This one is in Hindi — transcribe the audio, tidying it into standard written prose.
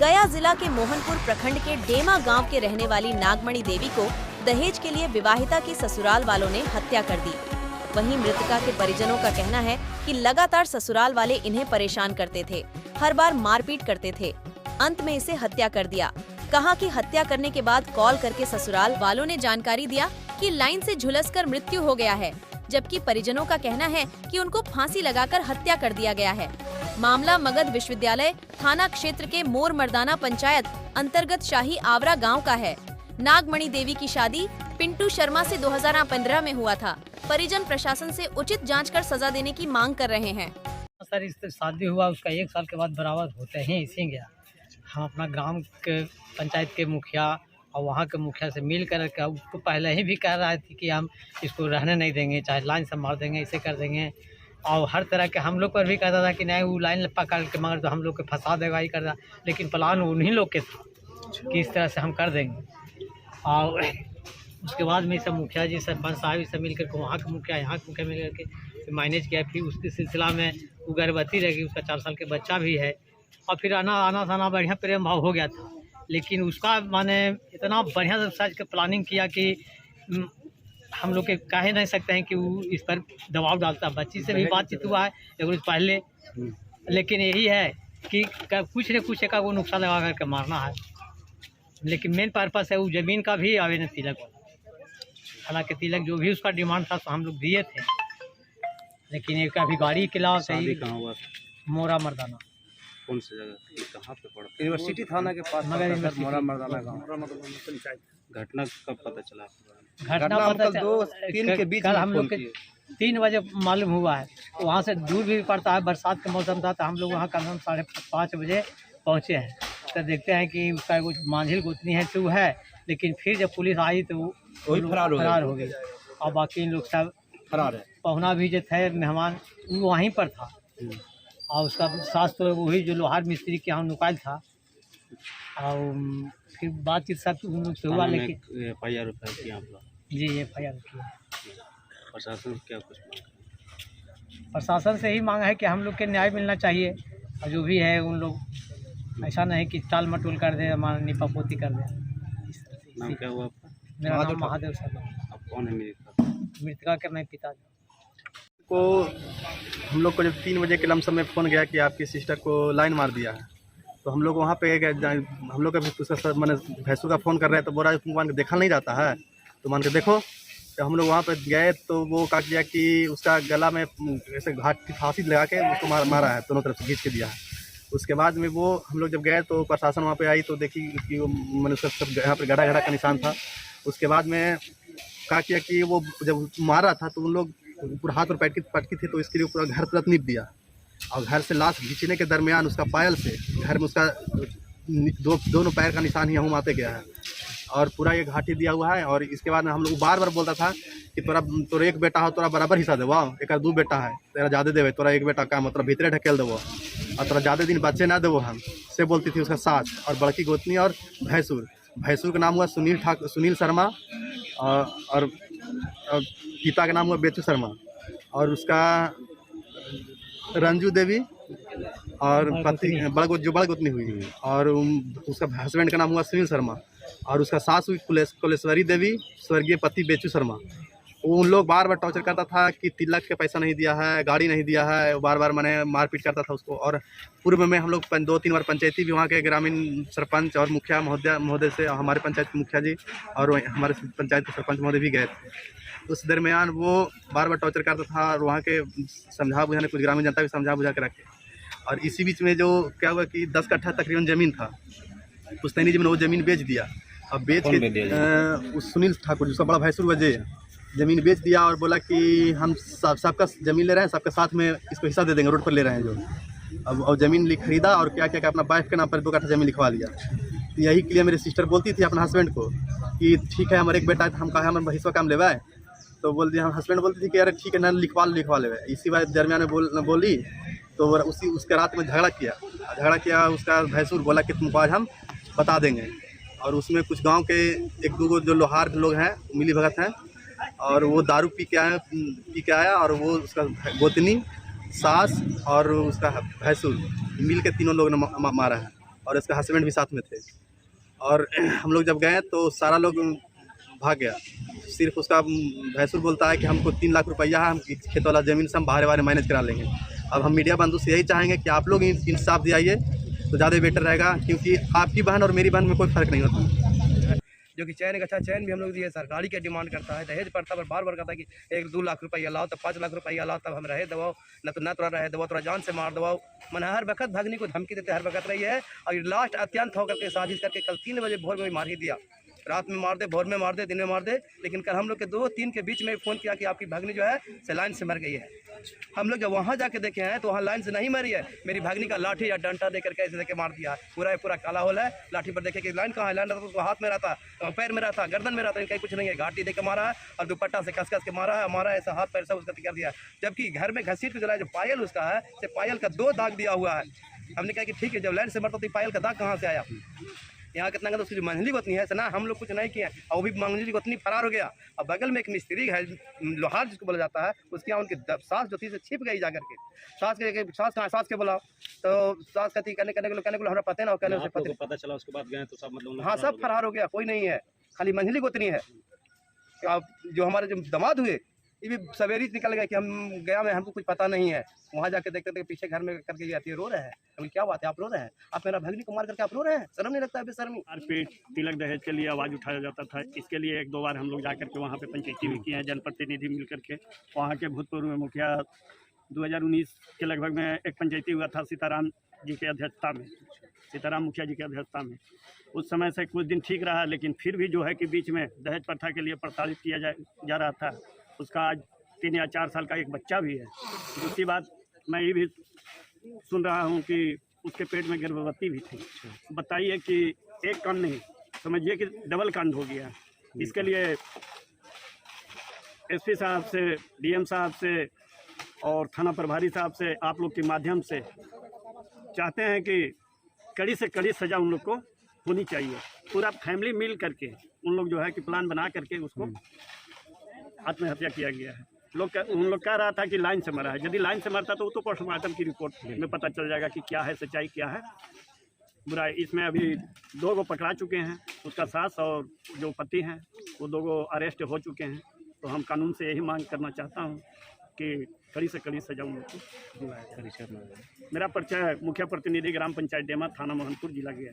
गया जिला के मोहनपुर प्रखंड के डेमा गांव के रहने वाली नागमणि देवी को दहेज के लिए विवाहिता की ससुराल वालों ने हत्या कर दी। वहीं मृतका के परिजनों का कहना है कि लगातार ससुराल वाले इन्हें परेशान करते थे, हर बार मारपीट करते थे। अंत में इसे हत्या कर दिया। कहा कि हत्या करने के बाद कॉल करके ससुराल वालों ने जानकारी दिया कि लाइन से झुलसकर मृत्यु हो गया है, जबकि परिजनों का कहना है कि उनको फांसी लगाकर हत्या कर दिया गया है। मामला मगध विश्वविद्यालय थाना क्षेत्र के मोर मर्दाना पंचायत अंतर्गत शाही आवरा गांव का है। नागमणि देवी की शादी पिंटू शर्मा से 2015 में हुआ था। परिजन प्रशासन से उचित जांच कर सजा देने की मांग कर रहे हैं। सर, इससे शादी हुआ उसका 1 साल के बाद बराबर होते ही इसी गया। हम अपना ग्राम के पंचायत के मुखिया और वहाँ के मुखिया से मिल कर उसको पहले ही भी कह रहा थी कि हम इसको रहने नहीं देंगे, चाहे लाइन से मार देंगे, इसे कर देंगे। और हर तरह के हम लोग पर भी कहता था कि नहीं वो लाइन पकड़ के मगर तो हम लोग के फंसा देगा, ही कर रहा। लेकिन प्लान उन्हीं लोग के था कि इस तरह से हम कर देंगे। और उसके बाद में सब मुखिया जी, सरपंच साहब सब मिल करके वहाँ के मुखिया यहाँ के मुखिया मिल करके मैनेज किया। फिर उसके सिलसिला में वो गर्भवती रह गई, उसका 4 साल के बच्चा भी है। और फिर आना थाना बढ़िया प्रेम भाव हो गया था। लेकिन उसका माने इतना बढ़िया से सच के प्लानिंग किया कि हम लोग के कह नहीं सकते हैं कि वो इस पर दबाव डालता। बच्ची से भी बातचीत हुआ है एक रोज पहले, लेकिन यही है कि कुछ न कुछ एक वो नुकसान लगा करके मारना है। लेकिन मेन पर्पस है वो ज़मीन का भी आवेदन तिलक वाला। हालांकि तिलक जो भी उसका डिमांड था तो हम लोग दिए थे, लेकिन एक अभी गाड़ी के अलावा शादी कहाँ हुआ था? मोरा मर्दाना। कौन सी जगह, कहाँ पे पड़ा? यूनिवर्सिटी थाना के पास मोरा मर्दाना गाँव। घटना कब पता चला? घटना पता 2-3 के बीच कल हम लोग के 3 बजे मालूम हुआ है। वहाँ से दूर भी पड़ता है, बरसात का मौसम था तो हम लोग वहाँ कम 5:30 बजे पहुँचे हैं। तो देखते हैं कि उसका कुछ मांझिल गोतनी है तो है, लेकिन फिर जब पुलिस आई तो वो फरार हो गई। और बाकी लोग सब फरार है। पहुना भी जो थे मेहमान वो वहीं पर था। और उसका सास तो वही जो लोहार मिस्त्री के यहाँ नुकाल था। और फिर बातचीत सब उन लोग से हुआ। लेकिन FIR किया आप लोग? जी FIR किया। प्रशासन क्या कुछ मांग? प्रशासन से ही मांग है कि हम लोग के न्याय मिलना चाहिए। और जो भी है उन लोग ऐसा नहीं कि टाल मटोल कर दे, हमारा निपापोती कर दे। नाम क्या हुआ आपका? मेरा नाम महादेव शर्मा। आप कौन है मृतका? मृतका के मैं पिता को हम लोग को जब 3 बजे के लमसम में फ़ोन गया कि आपकी सिस्टर को लाइन मार दिया है, तो हम लोग वहाँ पे गए। हम लोग का भी उसका मैंने भैंसू का फ़ोन कर रहे हैं तो बोल रहा है मान के देखा नहीं जाता है, तो मान के देखो। तो हम लोग वहाँ पे गए तो वो कहा किया कि उसका गला में ऐसे घाट की फांसी लगा के उसको मारा है, दोनों तरफ से खींच के दिया है। उसके बाद में वो हम लोग जब गए तो प्रशासन वहाँ पे आई तो देखी कि वो मैंने उसका सब यहाँ पर गड़ा का निशान था। उसके बाद में कहा किया कि वो जब मारा था तो उन लोग पूरा हाथ और पटकी थे तो इसके लिए पूरा घर नीप दिया। और घर से लाश खींचने के दरमियान उसका पायल से घर में उसका दोनों पैर का निशान ही आते गया है और पूरा ये घाटी दिया हुआ है। और इसके बाद हम लोग बार बोलता था कि तोरा एक बेटा हो, तोरा बराबर हिस्सा देवो, एक 2 बेटा है, तेरा ज़्यादा देवे, तोरा एक बेटा का मतलब भीतरे ढकेल देवो और तोरा ज़्यादा दिन बच्चे ना देवो। हम से बोलती थी उसका सास और बड़की गोतनी और भैंसुर का नाम हुआ सुनील शर्मा और पिता का नाम हुआ बेचू शर्मा और उसका रंजू देवी और पति बड़ गोतनी हुई। और उसका हस्बैंड का नाम हुआ सुनील शर्मा और उसका सास हुई कुलेश्वरी देवी, स्वर्गीय पति बेचू शर्मा। उन लोग बार टॉर्चर करता था कि तिलक के पैसा नहीं दिया है, गाड़ी नहीं दिया है, बार मैंने मारपीट करता था उसको। और पूर्व में हम लोग 2-3 बार पंचायती भी वहाँ के ग्रामीण सरपंच और मुखिया महोदय से, हमारे पंचायत के मुखिया जी और हमारे पंचायत के सरपंच महोदय भी गए थे। उस दरमियान वो बार टॉर्चर करता था और वहाँ के समझा बुझाने, कुछ ग्रामीण जनता भी समझा बुझा के रखे। और इसी बीच में जो क्या हुआ कि 10 कट्ठा तकरीबन ज़मीन था, पुश्तैनी ज़मीन, वो ज़मीन बेच दिया। अब बेच के उस सुनील ठाकुर जिसका बड़ा भैंसुर वजह ज़मीन बेच दिया और बोला कि हम सबका ज़मीन ले रहे हैं, सबके साथ में इसको हिस्सा दे देंगे, रोड पर ले रहे हैं जो। अब ज़मीन खरीदा और क्या अपना वाइफ के नाम पर 2 कट्ठा ज़मीन लिखवा लिया। तो यही के लिए मेरी सिस्टर बोलती थी अपने हस्बैंड को कि ठीक है हमारे एक बेटा है तो हम कहा हम हिस्सा काम लेवा है। तो बोल दिया, हम हस्बैंड बोलती थी कि अरे ठीक है ना लिखवा ले। इसी बात दरमियान में बोली तो उसके रात में झगड़ा किया। उसका भैंसुर बोला कि तुमको आज हम बता देंगे। और उसमें कुछ गांव के 1-2 जो लोहार लोग हैं मिली भगत हैं और वो दारू पी के आया और वो उसका गोतनी, सास और उसका भैंसुर मिल के तीनों लोगों ने मारा है। और इसका हस्बैंड भी साथ में थे। और हम लोग जब गए तो सारा लोग भाग गया। सिर्फ उसका भैंसुर बोलता है कि हमको 3 लाख रुपया है, हम खेत वाला ज़मीन से हम बाहर मैनेज करा लेंगे। अब हम मीडिया बंधु से यही चाहेंगे कि आप लोग इंसाफ दिलाइए तो ज़्यादा बेटर रहेगा, क्योंकि आपकी बहन और मेरी बहन में कोई फ़र्क नहीं होता। जो कि चैन का अच्छा चैन भी हम लोग दिए, सरकारी के डिमांड करता है, दहेज पड़ता पर बार बार कहता है कि 1-2 लाख रुपया लाओ, तब 5 लाख रुपया लाओ, तब हम रहे दबाओ, न तोरा रहे दबाओ, तोरा जान से मार दबाओ। मैंने हर वक्त भगनी को धमकी देते हर वक्त रही है। और लास्ट अत्यंत होकर के साजिश करके कल 3 बजे भोर में मार ही दिया। रात में मार दे, भोर में मार दे, दिन में मार दे। लेकिन कल हम लोग के 2-3 के बीच में फ़ोन किया कि आपकी भगनी जो है सेलाइन से मर गई है। हम लोग जब वहाँ जाके देखे हैं तो वहाँ लाइन से नहीं मरी है, मेरी भगनी का लाठी या डंडा देकर के ऐसे देके मार दिया। पूरा काला होल है, लाठी पर देखे कि लाइन कहाँ है, लाइन रहता तो उसको हाथ में रहता, पैर में रहता, गर्दन में रहता, इनका कुछ नहीं है। घाटी देके मारा है और दुपट्टा से कस के मारा है, ऐसा हाथ पैर सब उसका कर दिया। जबकि घर में घसीट के जलाया, जो पायल उसका है, से पायल का 2 दाग दिया हुआ है। हमने कहा कि ठीक है, जब लाइन से मरता तो पायल का दाग कहाँ से आया? यहाँ कितना कहते उसकी जो मंझली गोतनी है ना, हम लोग कुछ नहीं किए और वो भी मंझली गोतनी फरार हो गया। और बगल में एक मिस्त्री है, लोहार जिसको बोला जाता है, उसके यहाँ उनकी सास जो थी से छिप गई जाकर के। सास के बोला तो सास कहती कहने को हमारा पता ना, कहने से पता चला उसके बाद गए तो सब मतलब हाँ सब फरार हो गया, कोई नहीं है, खाली मंझली गोतनी है। अब जो हमारे जो दामाद हुए ये भी सवेरे निकल गए कि हम गया में हमको कुछ पता नहीं है। वहाँ जाके देखते थे पीछे घर में करके आती है, रो रहे हैं। हम क्या बात है, आप रो रहे हैं? आप मेरा भगनी को मार करके आप रो रहे हैं? शर्म नहीं लगता है? बेशर्मी। मारपीट, तिलक दहेज के लिए आवाज़ उठाया जाता था। इसके लिए 1-2 बार हम लोग जाकर के वहाँ पे पंचायती भी किए हैं, जनप्रतिनिधि मिल करके। वहाँ के भूतपूर्व मुखिया 2019 के लगभग में एक पंचायती हुआ था सीताराम जी की अध्यक्षता में, सीताराम मुखिया जी की अध्यक्षता में। उस समय से कुछ दिन ठीक रहा, लेकिन फिर भी जो है कि बीच में दहेज प्रथा के लिए प्रताड़ित किया जा रहा था। उसका आज 3 या 4 साल का एक बच्चा भी है। दूसरी बात मैं ये भी सुन रहा हूँ कि उसके पेट में गर्भवती भी थी। बताइए कि एक कांड नहीं, समझिए कि डबल कांड हो गया। इसके लिए एसपी साहब से, डीएम साहब से और थाना प्रभारी साहब से आप लोग के माध्यम से चाहते हैं कि कड़ी से कड़ी सज़ा उन लोग को होनी चाहिए। पूरा फैमिली मिल करके उन लोग जो है कि प्लान बना करके उसको आत्महत्या किया गया है। उन लोग कह रहा था कि लाइन से मरा है। यदि लाइन से मरता तो वो तो पोस्टमार्टम की रिपोर्ट में पता चल जाएगा कि क्या है सच्चाई, क्या है बुराई। इसमें अभी 2 को पकड़ा चुके हैं, उसका सास और जो पति हैं वो 2 अरेस्ट हो चुके हैं। तो हम कानून से यही मांग करना चाहता हूँ कि कड़ी से कड़ी सजा उन लोग को दिलाया जाए। मेरा परिचय मुखिया प्रतिनिधि ग्राम पंचायत डेमा, थाना मोहनपुर, जिला गया।